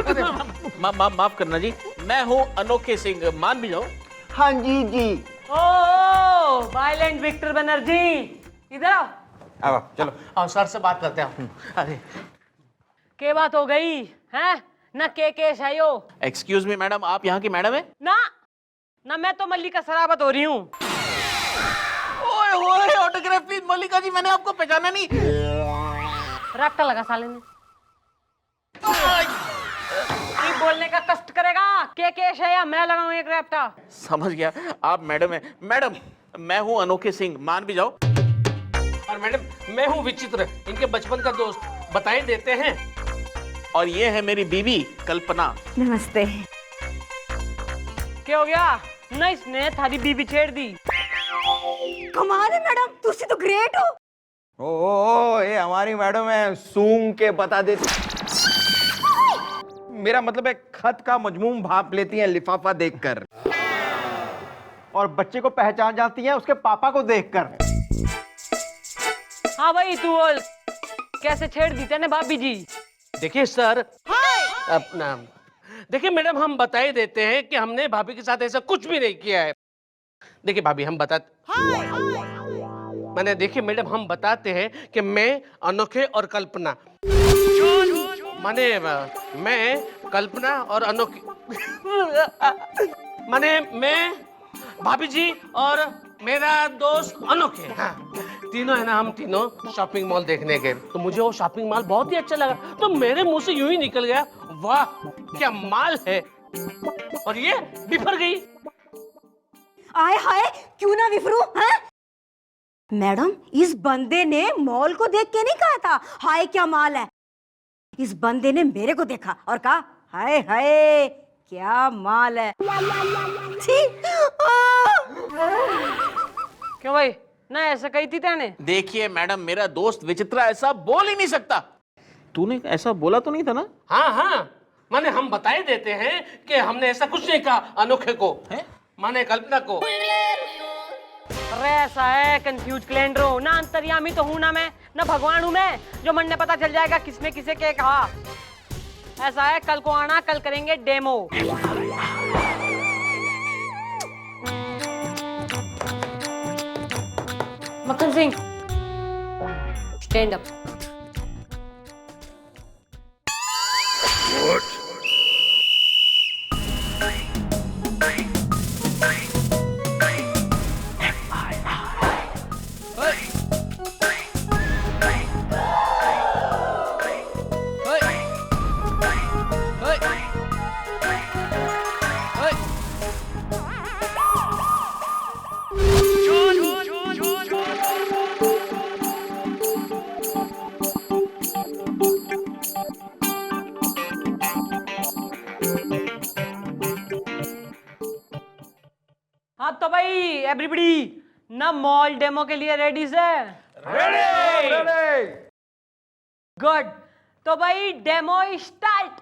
माफ करना जी, मैं हूँ अनोखे सिंह, मान भी जाओ। हाँ जी जी। ओ वायलेंट विक्टर बनर्जी, इधर आओ। आओ चलो। और सर से बात करते हैं। अरे के बात हो गई हैं? ना के शायो। एक्सक्यूज मी मैडम, आप यहाँ की मैडम है? ना मैं तो मल्लिका सरावत हो रही हूँ। ओए ओए, ऑटोग्राफ प्लीज मल्लिका जी, मैंने आपको पहचाना नहीं। रट्टा लगा साले ने। बोलने का कष्ट करेगा। के शाया मैं लगाऊं एक रैप्टा। समझ गया, आप मैडम है। मैडम मैं हूँ अनोखे सिंह, मान भी जाओ। और मैडम मैं हूँ विचित्र, इनके बचपन का दोस्त, बताई देते हैं। और ये है मेरी बीवी कल्पना। नमस्ते। क्या हो गया? नहीं, इसने थारी बीबी छेड़ दी। कमाल है मैडम, तुसी तो ग्रेट हो। ओ ये हमारी मैडम है, सूंघ के बता देती। मेरा मतलब है खत का मजमूम भाप लेती हैं लिफाफा देखकर, और बच्चे को पहचान जाती हैं उसके पापा को देखकर। हाँ भाई तू बोल, कैसे छेड़ दी तेने भाभी जी? देखिए सर, अपना देखिए मैडम, हम बताई देते हैं कि हमने भाभी के साथ ऐसा कुछ भी नहीं किया है। देखिए भाभी, हम मैंने देखिए मैडम, हम बताते हैं कि मैं अनोखे और कल्पना, माने मैं कल्पना और अनोखी, माने मैं भाभी जी और मेरा दोस्त अनोखे, हाँ तीनों है ना, हम तीनों शॉपिंग मॉल देखने गए। तो मुझे वो शॉपिंग मॉल बहुत ही अच्छा लगा, तो मेरे मुंह से यूं ही निकल गया, वाह क्या माल है, और ये बिफर गई। आए हाय, क्यों ना विफरू हैं? मैडम, इस बंदे ने मॉल को देख के नहीं कहा था हाय क्या माल है। इस बंदे ने मेरे को देखा और कहा हाय हाय क्या माल है। क्यों भाई, ना ऐसा कही थी तेने? देखिए मैडम, मेरा दोस्त विचित्रा ऐसा बोल ही नहीं सकता। तूने ऐसा बोला तो नहीं था ना? हाँ हाँ, माने हम बताई देते हैं कि हमने ऐसा कुछ नहीं कहा अनोखे को, है माने कल्पना को। अरे ऐसा है, कंफ्यूज क्लेंडरो, ना अंतर्यामी तो हूं ना मैं, ना भगवान हूं मैं, जो मन में पता चल जाएगा किसने किसे क्या कहा। ऐसा है, कल को आना, कल करेंगे डेमो। मक्खन सिंह, स्टैंड अप। हाँ तो भाई एवरीबॉडी, ना मॉल डेमो के लिए रेडी है? रेडी। गुड, तो भाई demo start.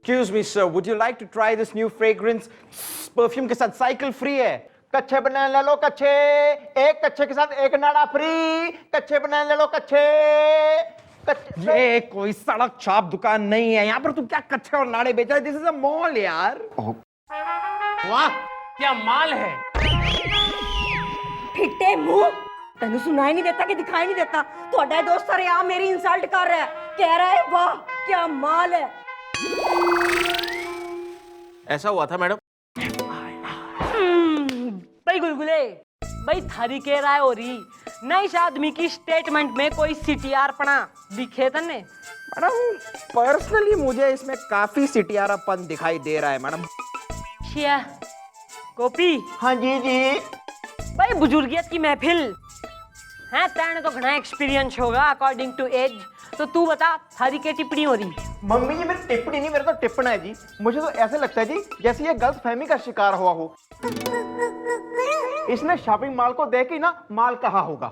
Excuse me sir, would you like to try this new fragrance? Perfume के साथ साइकिल फ्री है। कच्चे बनाने ले लो कच्चे, एक कच्चे के साथ एक नाड़ा फ्री। कच्चे बनाने ले लो कच्चे। ये कोई सड़क छाप दुकान नहीं है, यहाँ पर तू क्या कच्चे और नाड़े बेच रहा है? दिस इज अ मॉल यार। वाह क्या माल है। फिट्टे मुंह, तेन सुनाई नहीं देता कि दिखाई नहीं देता? थोड़ा दोस्त अरे यार मेरी इंसल्ट कर रहा है, कह रहा है वाह क्या माल है। ऐसा हुआ था मैडम? भाई गुलगुले, भाई थारी कह रहा है हो रही ना, इस आदमी की स्टेटमेंट में कोई सीटीआर पना दिखे तने? मैडम पर्सनली मुझे इसमें काफी सिटियारापन दिखाई दे रहा है मैडम। शिया कॉपी। हाँ जी जी। भाई बुजुर्गियत की महफिल है, तेने तो घना एक्सपीरियंस होगा अकॉर्डिंग टू एज, तो तू बता थारी क्या टिप्पणी हो रही? मम्मी जी मेरी टिप्पणी नहीं, मेरा तो टिप्पण है जी। मुझे तो ऐसे लगता है जी जैसे ये गलतफहमी का शिकार हुआ हो। इसने शॉपिंग मॉल को देख ही ना माल कहा होगा।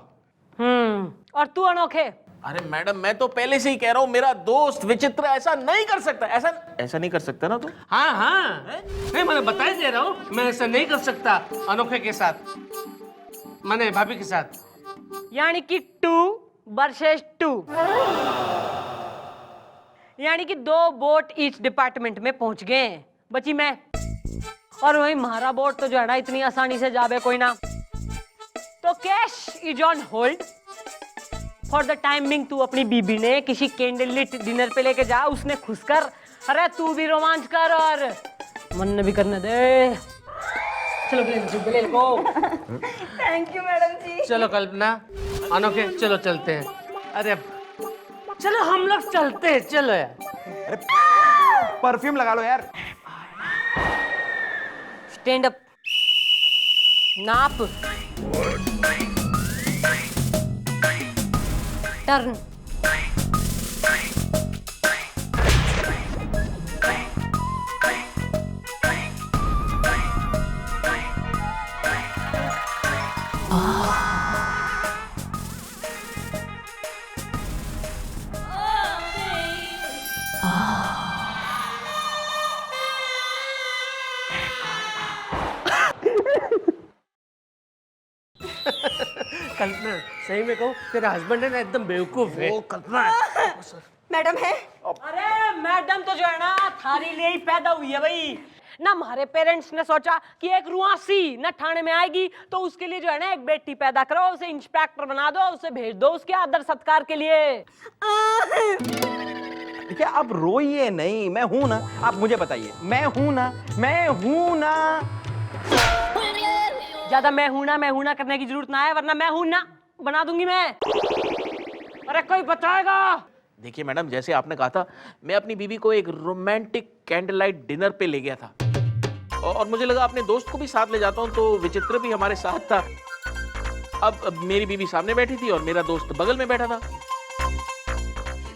और तू अनोखे? अरे मैडम मैं तो पहले से ही कह रहा हूँ, मेरा दोस्त विचित्र ऐसा नहीं कर सकता। ऐसा नहीं कर सकता ना तू? हाँ हाँ, नहीं मैंने बताई दे रहा हूँ, मैं ऐसा नहीं कर सकता अनोखे के साथ, मैंने भाभी के साथ। यानी कि 2 वर्सेस 2। यानी कि 2 बोट ईच डिपार्टमेंट में पहुंच गए हैं। बची मैं, और वही हमारा बोट तो जो है ना इतनी आसानी से जावे कोई ना। तो cash is on hold for the timing. तू अपनी बीबी ने किसी कैंडल लिट डिनर पे लेके जा, उसने खुश कर। अरे तू भी रोमांच कर और मन ने भी करने दे। चलो ले लो। थैंक यू मैडम जी। चलो कल्पना, अनोखे चलो चलते हैं। अरे चलो हम लोग चलते हैं, चलो यार। परफ्यूम लगा लो यार। स्टैंड अप, नाप, टर्न। कल्पना सही में कहूँ, तेरा हस्बैंड है ना एकदम बेवकूफ है। ओ कल्पना, मैडम है। अरे मैडम तो जो है ना थारी ले ही पैदा हुई है भाई ना। हमारे पेरेंट्स ने सोचा कि एक रुआसी ना ठाणे में आएगी तो उसके लिए जो है ना एक बेटी पैदा करो, उसे इंस्पेक्टर बना दो, उसे भेज दो उसके आदर सत्कार के लिए। देखिए आप रोइए नहीं, मैं हूं ना। आप मुझे बताइए, मैं हूं ना, मैं हूं ना। ज्यादा मैं हूं ना करने की जरूरत ना है, वरना मैं हूं ना बना दूंगी मैं। अरे कोई बताएगा? देखिए मैडम, जैसे आपने कहा था, मैं अपनी बीबी को एक रोमांटिक कैंडल लाइट डिनर पे ले गया था और मुझे लगा अपने दोस्त को भी साथ ले जाता हूं, तो विचित्र भी हमारे साथ था। अब मेरी बीबी सामने बैठी थी और मेरा दोस्त बगल में बैठा था।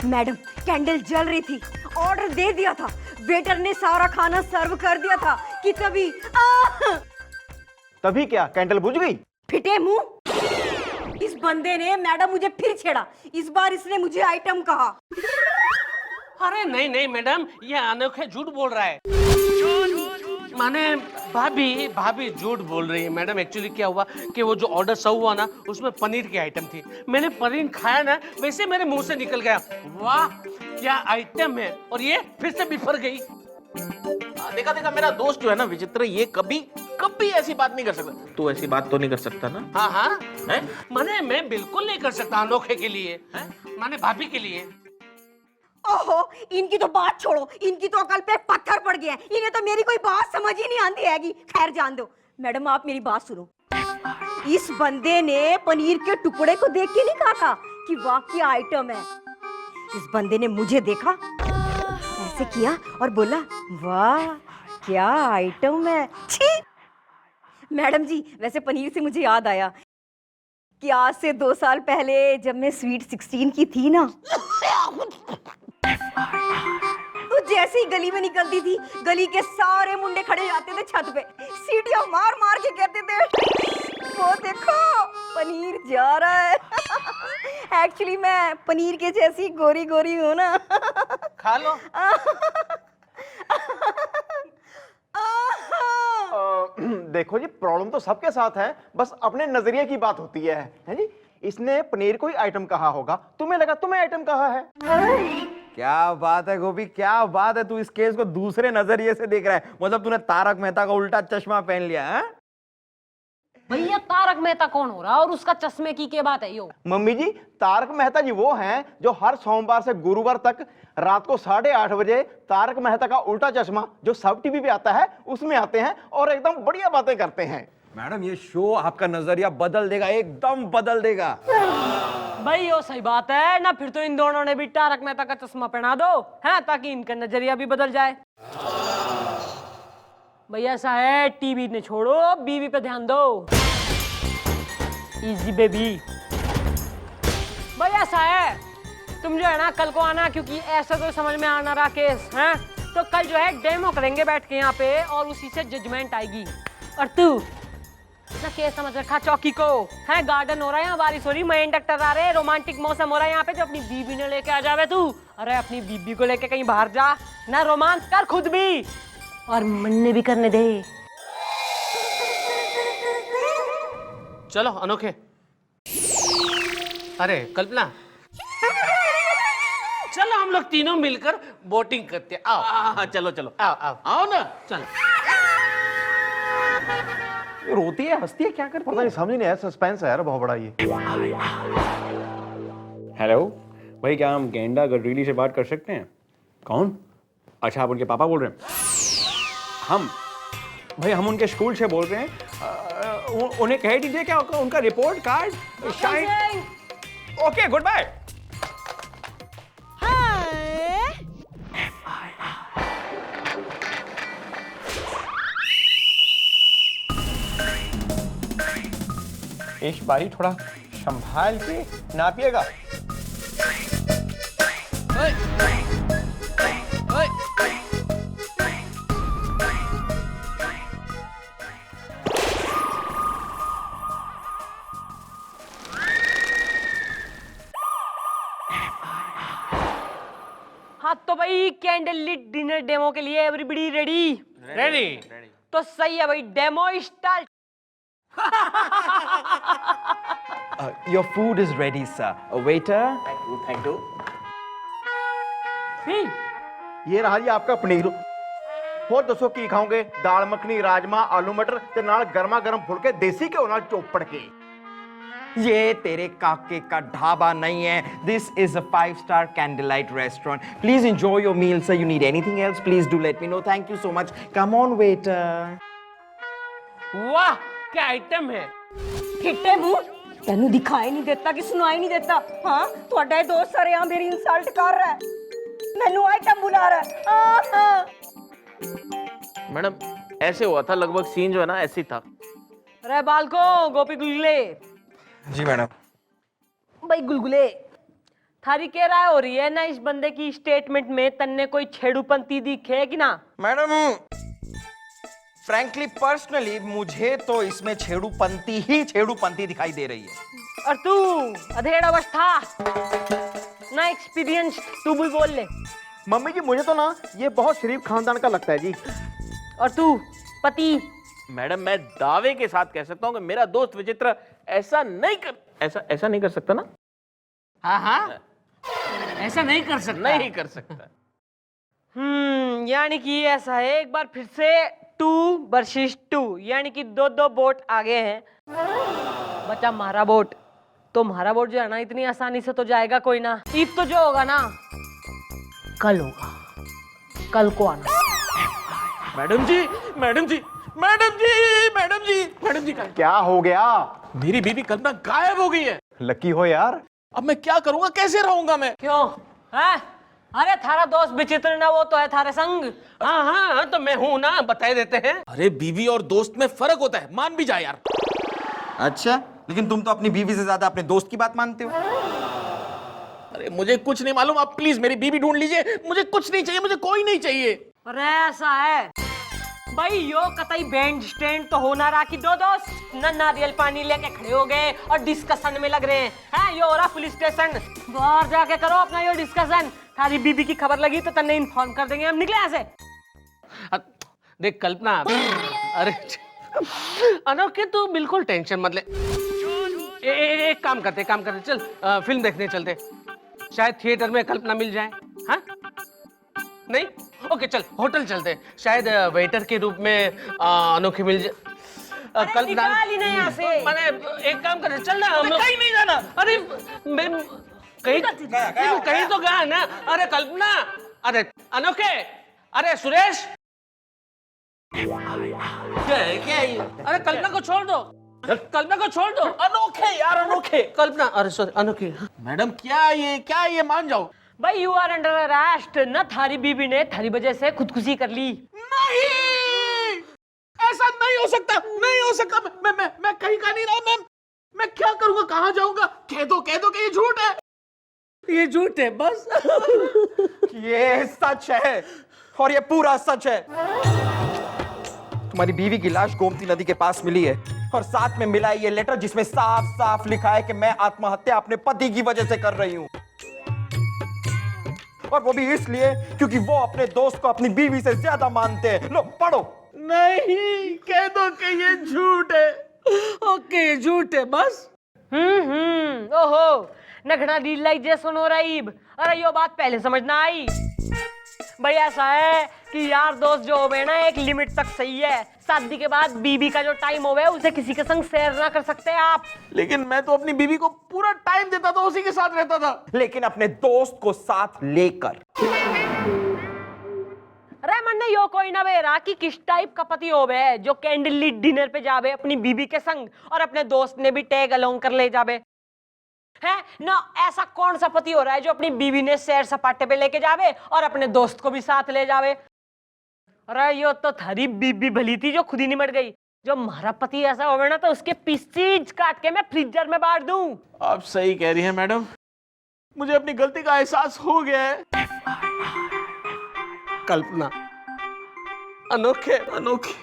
मैडम कैंडल जल रही थी, ऑर्डर दे दिया था, वेटर ने सारा खाना सर्व कर दिया था कि तभी क्या कैंडल बुझ गई? फिटे मुंह। इस बंदे ने मैडम मुझे फिर छेड़ा। इस बार इसने मुझे आइटम कहा। अरे नहीं नहीं मैडम, ये अनोखे झूठ बोल रहा है। माने भाभी झूठ बोल रही है मैडम। एक्चुअली क्या हुआ कि वो जो ऑर्डर सर्व हुआ ना, उसमें पनीर की आइटम थी। मैंने पनीर खाया ना, वैसे मेरे मुंह से निकल गया, वाह क्या आइटम है, और ये फिर से बिफर गई। देखा देखा, मेरा दोस्त जो है ना विचित्र, ये कभी ऐसी बात नहीं कर सकता। तू ऐसी बात तो नहीं कर सकता ना? हाँ हाँ, है? माने मैं बिल्कुल नहीं कर सकता अनोखे के लिए, माने भाभी के लिए। ओहो, इनकी तो बात छोड़ो, इनकी तो अकल पे पत्थर पड़ गया है। इन्हें तो मेरी कोई बात समझ ही नहीं आती हैगी। खैर जान दो। मैडम आप मेरी बात सुनो। इस बंदे ने पनीर के टुकड़े को देख के नहीं कहा था कि वाह क्या आइटम है। इस बंदे ने मुझे देखा, ऐसे किया और बोला वाह क्या आइटम है। छी! मैडम जी, वैसे पनीर से मुझे याद आया कि आज से 2 साल पहले जब मैं स्वीट 16 की थी ना, तो जैसे ही गली में निकलती थी, गली के सारे मुंडे खड़े जाते थे छत पे, सीटियां मार मार के कहते थे वो देखो पनीर जा रहा है। एक्चुअली मैं पनीर के जैसी गोरी गोरी हूँ ना। खा लो। देखो जी, प्रॉब्लम तो सबके साथ है, बस अपने नजरिए की बात होती है जी। इसने पनीर को ही आइटम कहा होगा, तुम्हें लगा तुम्हें आइटम कहा है। क्या बात है गोपी, क्या बात है। तू इस केस को दूसरे नजरिए से देख रहा है। मतलब तूने तारक मेहता का उल्टा चश्मा पहन लिया है। भैया तारक मेहता कौन हो रहा और उसका चश्मे की क्या बात है यो? मम्मी जी, तारक मेहता जी वो हैं जो हर सोमवार से गुरुवार तक रात को 8:30 बजे तारक मेहता का उल्टा चश्मा जो सब टीवी पे आता है उसमें आते हैं और एकदम बढ़िया बातें करते हैं। मैडम ये शो आपका नजरिया बदल देगा, एकदम बदल देगा। भाई यो सही बात है ना। फिर तो इन दोनों ने भी तारक मेहता का चश्मा पहना दो, है, ताकि इनका नजरिया भी बदल जाए। भैया ऐसा है, टीवी ने छोड़ो, बीवी पे ध्यान दो। Easy baby. भैया ऐसा है, तुम जो है ना कल को आना, क्योंकि ऐसा तो समझ में आना रहा केस है। तो कल जो है डेमो करेंगे बैठ के यहाँ पे, और उसी से जजमेंट आएगी। और तू ना केस समझ रखा चौकी को, है। गार्डन हो रहा है यहाँ, बारिश हो रही, मैं इंडक्टर आ रहे, रोमांटिक मौसम हो रहा है यहाँ पे, जो अपनी बीबी ने लेके आ जावे तू। अरे अपनी बीबी को लेके कहीं बाहर जा ना, रोमांस कर खुद भी और मन्ने भी करने दे। चलो अनोखे। अरे कल्पना, चलो हम लोग तीनों मिलकर बोटिंग करते हैं। आओ हाँ चलो चलो आओ आओ आओ ना। चलो। ये रोती है हंसती है क्या कर पता नहीं समझ नहीं आया सस्पेंस है यार बहुत बड़ा ये। हेलो भाई, क्या हम गेंडा गडरीली से बात कर सकते हैं? कौन? अच्छा, आप उनके पापा बोल रहे हैं? हम उनके स्कूल से बोल रहे हैं। उन्हें कह दीजिए क्या उनका रिपोर्ट कार्ड शायद। Okay, good bye. इस बारी थोड़ा संभाल के नापिएगा। हाँ तो भाई कैंडल लिट डिनर डेमो के लिए एवरीबडी रेडी? रेडी। तो सही है भाई, demo start. Your food is ready, sir. Waiter. Thank you. ये रहा जी आपका पनीर। ਹੋਰ ਦੱਸੋ ਕੀ ਖਾਓਗੇ? ਦਾਲ ਮੱਖਣੀ, ਰਾਜਮਾ, ਆਲੂ ਮਟਰ ਤੇ ਨਾਲ ਗਰਮਾ ਗਰਮ ਫੁਲਕੇ ਦੇਸੀ ਘਿਓ ਨਾਲ ਚੋਪੜ ਕੇ। ये तेरे काके का ढाबा नहीं है. This is a 5-star candlelight restaurant. Please enjoy your meal, sir. You need anything else? Please do let me know. Thank you so much. Come on, waiter. वाह क्या आइटम है। ਕਿੱਟੇ ਮੂੰਹ ਤੈਨੂੰ ਦਿਖਾਈ ਨਹੀਂ ਦਿੱਤਾ ਕਿ ਸੁਣਾਈ ਨਹੀਂ ਦਿੱਤਾ? ਹਾਂ ਤੁਹਾਡਾ ਇਹ ਦੋਸਤ ਸਰਿਆਂ ਮੇਰੀ ਇਨਸਲਟ ਕਰ ਰਿਹਾ ਹੈ, ਮੈਨੂੰ ਆਈਟਮ ਬੁਲਾ रहा है। मैडम ऐसे हुआ था, लगभग सीन जो है ना ऐसे ही था। अरे बालको गोपी गुलगुले। जी मैडम। भाई गुलगुले, थारी क्या राय हो रही है ना इस बंदे की स्टेटमेंट में? तन्ने कोई छेड़ूपंती दिखे कि ना? मैडम फ्रैंकली पर्सनली मुझे तो इसमें छेड़ूपंती दिखाई दे रही है। और तू अधेड़ अवस्था ना एक्सपीरियंस, तू भी बोल ले। मम्मी जी मुझे तो ना ये बहुत शरीफ खानदान का लगता है जी। और तू पति? मैडम मैं दावे के साथ कह सकता हूँ कि मेरा दोस्त विचित्र ऐसा नहीं कर सकता ना। हाँ हाँ ऐसा नहीं कर सकता। नहीं कर सकता। यानी कि ऐसा है, एक बार फिर से 2 वर्सेस 2, यानी कि दो बोट आगे हैं। बचा हमारा बोट। तो हमारा बोट जो है ना इतनी आसानी से तो जाएगा कोई ना। ईद तो जो होगा ना कल होगा, कल को आना। मैडम जी मैडम जी मैडम जी मैडम जी मैडम जी क्या हो गया? मेरी बीवी कल्पना गायब हो गई है। लकी हो यार। अब मैं क्या करूंगा, कैसे रहूंगा मैं? क्यों है? अरे थारा दोस्त विचित्र ना वो तो है थारे संग। हाँ हाँ तो मैं हूँ ना, बताए देते हैं। अरे बीवी और दोस्त में फर्क होता है, मान भी जा यार। अच्छा लेकिन तुम तो अपनी बीवी से ज्यादा अपने दोस्त की बात मानते हो। अरे मुझे कुछ नहीं मालूम, आप प्लीज मेरी बीवी ढूंढ लीजिए। मुझे कुछ नहीं चाहिए, मुझे कोई नहीं चाहिए। अरे ऐसा है भाई, यो कतई बैंड स्टैंड तो होना रहा कि दो दोस्त न नारियल पानी लेके खड़े हो गए और डिस्कशन में लग रहे हैं। यो हो रहा पुलिस स्टेशन, बाहर जाके करो अपना यो डिस्कशन। थारी बीबी की खबर लगी तो तन्ने इन्फॉर्म कर देंगे, हम निकले ऐसे। देख कल्पना, अरे अनोखे तू बिल्कुल टेंशन मत ले। एक काम करते चल फिल्म देखने चलते, शायद थिएटर में कल्पना मिल जाए। हाँ नहीं ओके चल होटल चलते, शायद वेटर के रूप में अनोखी मिल जाए। कल्पना निकाल ही नहीं यहाँ से। मैंने एक काम करते चल ना हम लोग। कहीं नहीं जाना। अरे मैं कहीं तो गया ना। अरे कल्पना, अरे अनोखे, अरे सुरेश, क्या है ये? अरे कल्पना को छोड़ दो, कल्पना को छोड़ दो। अनोखे यार अनोखे। कल्पना, अरे सॉरी अनोखे। मैडम क्या ये मान जाओ। भाई यू आर अंडर अरेस्ट। न थारी बीबी ने थारी वजह से खुदकुशी कर ली। नहीं, ऐसा नहीं हो सकता, नहीं हो सकता। मैं कहीं का नहीं रहा। मैं क्या करूंगा, कहाँ जाऊंगा? कह दो कि ये झूठ है। ये झूठ है बस। ये सच है और ये पूरा सच है। तुम्हारी बीवी की लाश गोमती नदी के पास मिली है और साथ में मिला है ये लेटर जिसमें साफ साफ लिखा है कि मैं आत्महत्या अपने पति की वजह से कर रही हूं, और वो भी इसलिए क्योंकि वो अपने दोस्त को अपनी बीवी से ज्यादा मानते हैं। लो पढ़ो। नहीं, कह दो कि ये झूठ है। ओके झूठ है बस। ओहो नखड़ा रियलाइजेशन हो रही। अरे यो बात पहले समझना आई। भाई ऐसा है कि यार दोस्त जो होवे ना एक लिमिट तक सही है। शादी के बाद बीबी का जो टाइम होवे उसे किसी के संग शेयर ना कर सकते आप। लेकिन मैं तो अपनी बीवी को पूरा टाइम देता था, उसी के साथ रहता था। लेकिन अपने दोस्त को साथ लेकर। अरे मन यो कोई ना बेरा कि किस टाइप का पति होवे जो कैंडल लीट डिनर पे जावे अपनी बीबी के संग और अपने दोस्त ने भी टैग अलोंग कर ले जावे है ना। ऐसा कौन सा पति हो रहा है जो अपनी बीवी ने सैर सपाटे पे लेके जावे और अपने दोस्त को भी साथ ले जावे। अरे यो तो थारी बीबी भली थी जो खुद ही निमट गई। जो हमारा पति ऐसा होवे ना तो उसके पीसीज काट के मैं फ्रीजर में बांट दूं। आप सही कह रही हैं मैडम, मुझे अपनी गलती का एहसास हो गया है। कल्पना, अनोखे अनोखी